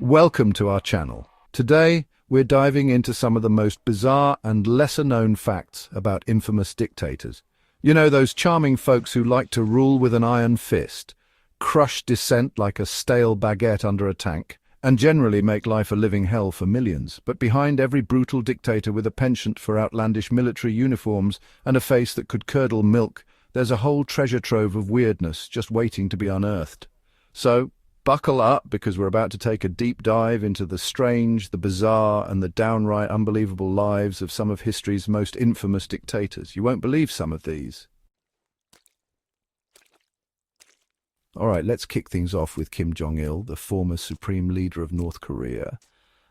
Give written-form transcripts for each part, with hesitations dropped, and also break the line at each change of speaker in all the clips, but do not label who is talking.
Welcome to our channel. Today, we're diving into some of the most bizarre and lesser-known facts about infamous dictators. You know, those charming folks who like to rule with an iron fist, crush dissent like a stale baguette under a tank, and generally make life a living hell for millions. But behind every brutal dictator with a penchant for outlandish military uniforms and a face that could curdle milk, there's a whole treasure trove of weirdness just waiting to be unearthed. So, buckle up, because we're about to take a deep dive into the strange, the bizarre, and the downright unbelievable lives of some of history's most infamous dictators. You won't believe some of these. All right, let's kick things off with Kim Jong-il, the former supreme leader of North Korea.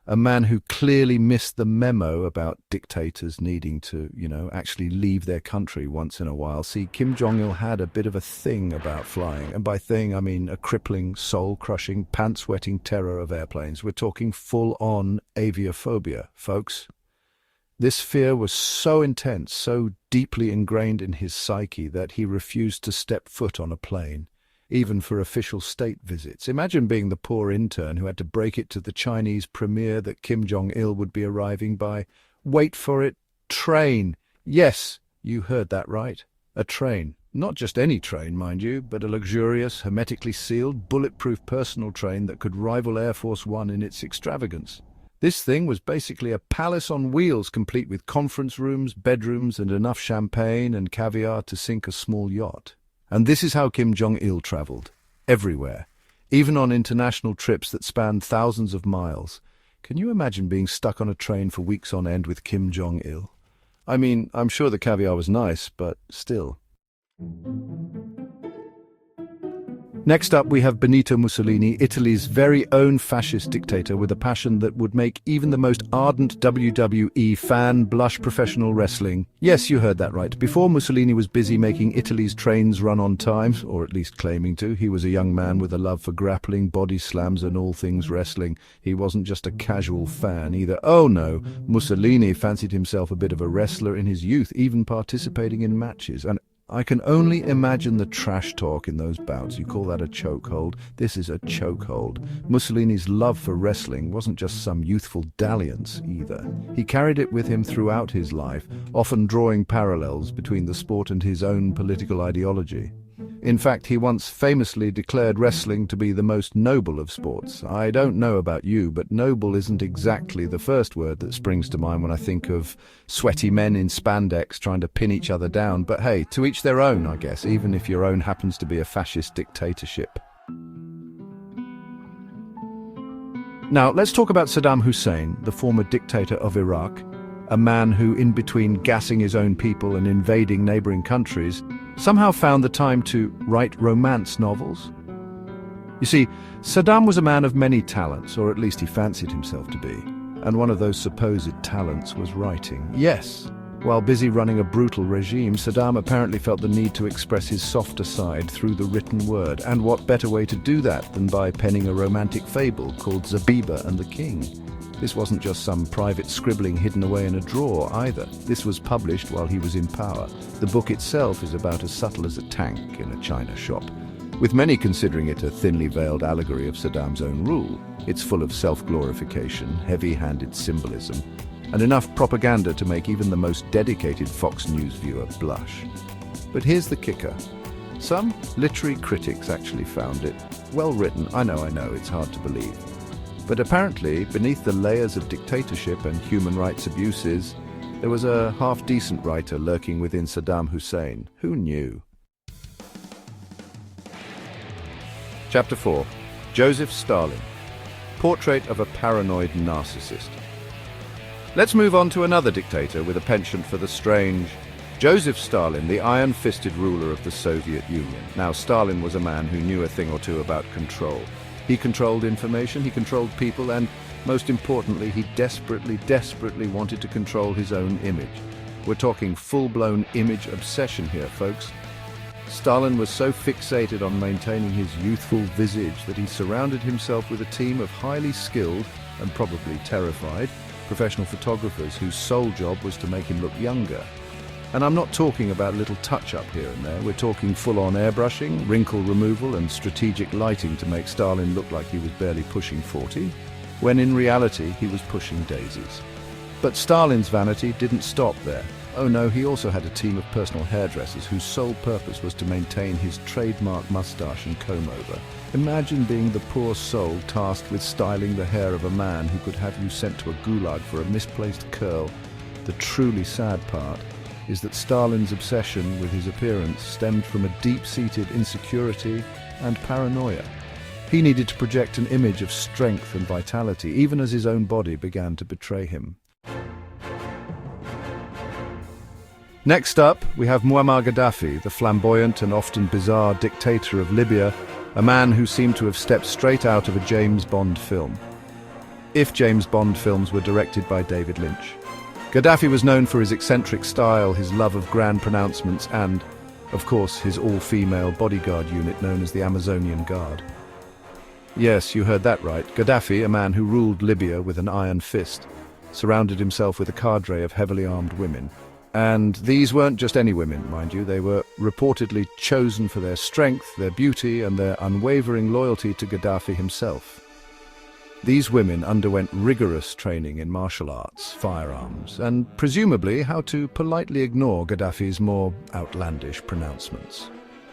A man who clearly missed the memo about dictators needing to, actually leave their country once in a while. See, Kim Jong-il had a bit of a thing about flying. And by thing, I mean a crippling, soul-crushing, pants-wetting terror of airplanes. We're talking full-on aviophobia, folks. This fear was so intense, so deeply ingrained in his psyche that he refused to step foot on a plane, even for official state visits. Imagine being the poor intern who had to break it to the Chinese premier that Kim Jong-il would be arriving by. Wait for it, train. Yes, you heard that right. A train. Not just any train, mind you, but a luxurious, hermetically sealed, bulletproof personal train that could rival Air Force One in its extravagance. This thing was basically a palace on wheels, complete with conference rooms, bedrooms, and enough champagne and caviar to sink a small yacht. And this is how Kim Jong-il traveled. Everywhere. Even on international trips that spanned thousands of miles. Can you imagine being stuck on a train for weeks on end with Kim Jong-il? I mean, I'm sure the caviar was nice, but still. Next up, we have Benito Mussolini, Italy's very own fascist dictator with a passion that would make even the most ardent WWE fan blush. Professional wrestling. Yes, you heard that right. Before Mussolini was busy making Italy's trains run on time, or at least claiming to, he was a young man with a love for grappling, body slams, and all things wrestling. He wasn't just a casual fan either. Oh no, Mussolini fancied himself a bit of a wrestler in his youth, even participating in matches. And I can only imagine the trash talk in those bouts. You call that a chokehold? This is a chokehold. Mussolini's love for wrestling wasn't just some youthful dalliance either. He carried it with him throughout his life, often drawing parallels between the sport and his own political ideology. In fact, he once famously declared wrestling to be the most noble of sports. I don't know about you, but noble isn't exactly the first word that springs to mind when I think of sweaty men in spandex trying to pin each other down. But hey, to each their own, I guess, even if your own happens to be a fascist dictatorship. Now, let's talk about Saddam Hussein, the former dictator of Iraq. A man who, in between gassing his own people and invading neighboring countries, somehow found the time to write romance novels. You see, Saddam was a man of many talents, or at least he fancied himself to be. And one of those supposed talents was writing. Yes, while busy running a brutal regime, Saddam apparently felt the need to express his softer side through the written word. And what better way to do that than by penning a romantic fable called Zabiba and the King? This wasn't just some private scribbling hidden away in a drawer either. This was published while he was in power. The book itself is about as subtle as a tank in a china shop, with many considering it a thinly veiled allegory of Saddam's own rule. It's full of self-glorification, heavy-handed symbolism, and enough propaganda to make even the most dedicated Fox News viewer blush. But here's the kicker. Some literary critics actually found it well written. I know, it's hard to believe. But apparently, beneath the layers of dictatorship and human rights abuses, there was a half-decent writer lurking within Saddam Hussein. Who knew? Chapter 4. Joseph Stalin. Portrait of a paranoid narcissist. Let's move on to another dictator with a penchant for the strange. Joseph Stalin, the iron-fisted ruler of the Soviet Union. Now, Stalin was a man who knew a thing or two about control. He controlled information, he controlled people, and, most importantly, he desperately wanted to control his own image. We're talking full-blown image obsession here, folks. Stalin was so fixated on maintaining his youthful visage that he surrounded himself with a team of highly skilled, and probably terrified, professional photographers whose sole job was to make him look younger. And I'm not talking about little touch-up here and there. We're talking full-on airbrushing, wrinkle removal, and strategic lighting to make Stalin look like he was barely pushing 40. when in reality he was pushing daisies. But Stalin's vanity didn't stop there. Oh no, he also had a team of personal hairdressers whose sole purpose was to maintain his trademark mustache and comb-over. Imagine being the poor soul tasked with styling the hair of a man who could have you sent to a gulag for a misplaced curl. The truly sad part is that Stalin's obsession with his appearance stemmed from a deep-seated insecurity and paranoia. He needed to project an image of strength and vitality, even as his own body began to betray him. Next up, we have Muammar Gaddafi, the flamboyant and often bizarre dictator of Libya, a man who seemed to have stepped straight out of a James Bond film. If James Bond films were directed by David Lynch. Gaddafi was known for his eccentric style, his love of grand pronouncements, and, of course, his all-female bodyguard unit known as the Amazonian Guard. Yes, you heard that right. Gaddafi, a man who ruled Libya with an iron fist, surrounded himself with a cadre of heavily armed women. And these weren't just any women, mind you. They were reportedly chosen for their strength, their beauty, and their unwavering loyalty to Gaddafi himself. These women underwent rigorous training in martial arts, firearms, and presumably how to politely ignore Gaddafi's more outlandish pronouncements.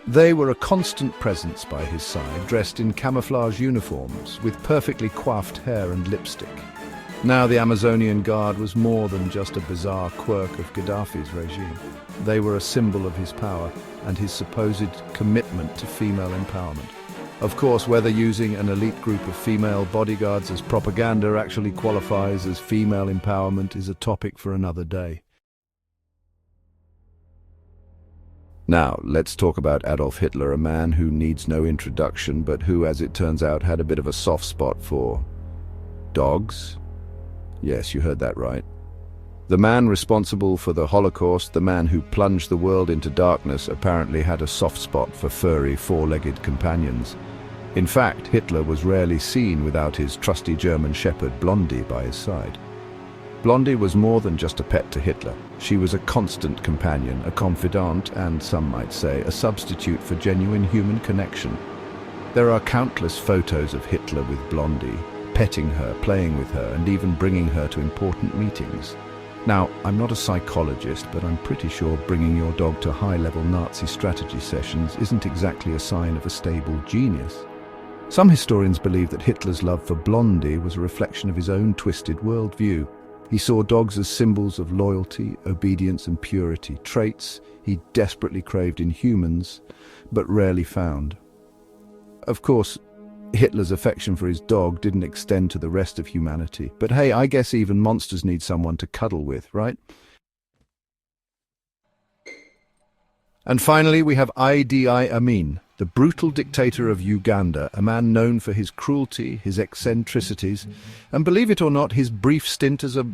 They were a constant presence by his side, dressed in camouflage uniforms, with perfectly coiffed hair and lipstick. Now the Amazonian Guard was more than just a bizarre quirk of Gaddafi's regime. They were a symbol of his power and his supposed commitment to female empowerment. Of course, whether using an elite group of female bodyguards as propaganda actually qualifies as female empowerment is a topic for another day. Now, let's talk about Adolf Hitler, a man who needs no introduction, but who, as it turns out, had a bit of a soft spot for dogs. Yes, you heard that right. The man responsible for the Holocaust, the man who plunged the world into darkness, apparently had a soft spot for furry, four-legged companions. In fact, Hitler was rarely seen without his trusty German shepherd Blondie by his side. Blondie was more than just a pet to Hitler. She was a constant companion, a confidant, and some might say, a substitute for genuine human connection. There are countless photos of Hitler with Blondie, petting her, playing with her, and even bringing her to important meetings. Now, I'm not a psychologist, but I'm pretty sure bringing your dog to high-level Nazi strategy sessions isn't exactly a sign of a stable genius. Some historians believe that Hitler's love for Blondie was a reflection of his own twisted worldview. He saw dogs as symbols of loyalty, obedience, and purity, traits he desperately craved in humans, but rarely found. Of course, Hitler's affection for his dog didn't extend to the rest of humanity. But hey, I guess even monsters need someone to cuddle with, right? And finally, we have Idi Amin, the brutal dictator of Uganda, a man known for his cruelty, his eccentricities, and believe it or not, his brief stint as a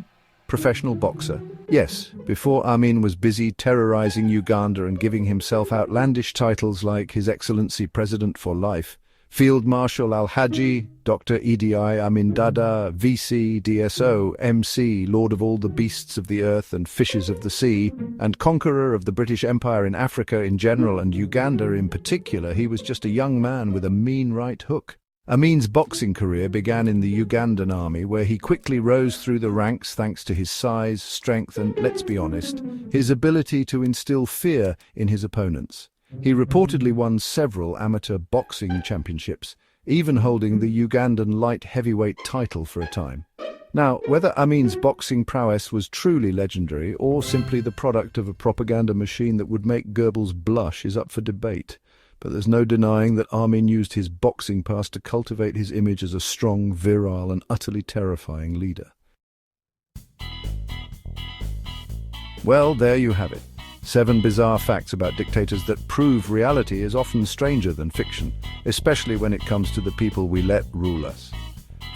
professional boxer. Yes, before Amin was busy terrorizing Uganda and giving himself outlandish titles like His Excellency President for Life, Field Marshal Al-Haji, Dr. Idi Amin Dada, VC, DSO, MC, Lord of all the beasts of the earth and fishes of the sea, and conqueror of the British Empire in Africa in general and Uganda in particular, he was just a young man with a mean right hook. Amin's boxing career began in the Ugandan army, where he quickly rose through the ranks thanks to his size, strength, and, let's be honest, his ability to instill fear in his opponents. He reportedly won several amateur boxing championships, even holding the Ugandan light heavyweight title for a time. Now, whether Amin's boxing prowess was truly legendary or simply the product of a propaganda machine that would make Goebbels blush is up for debate. But there's no denying that Amin used his boxing past to cultivate his image as a strong, virile, and utterly terrifying leader. Well, there you have it. 7 bizarre facts about dictators that prove reality is often stranger than fiction, especially when it comes to the people we let rule us.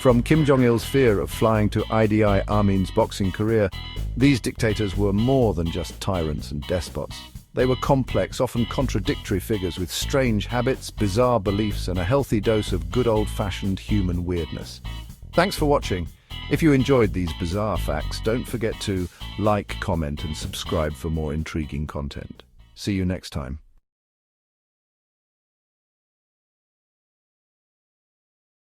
From Kim Jong-il's fear of flying to Idi Amin's boxing career, these dictators were more than just tyrants and despots. They were complex, often contradictory figures with strange habits, bizarre beliefs, and a healthy dose of good old-fashioned human weirdness. Thanks for watching. If you enjoyed these bizarre facts, don't forget to like, comment, and subscribe for more intriguing content. See you next time.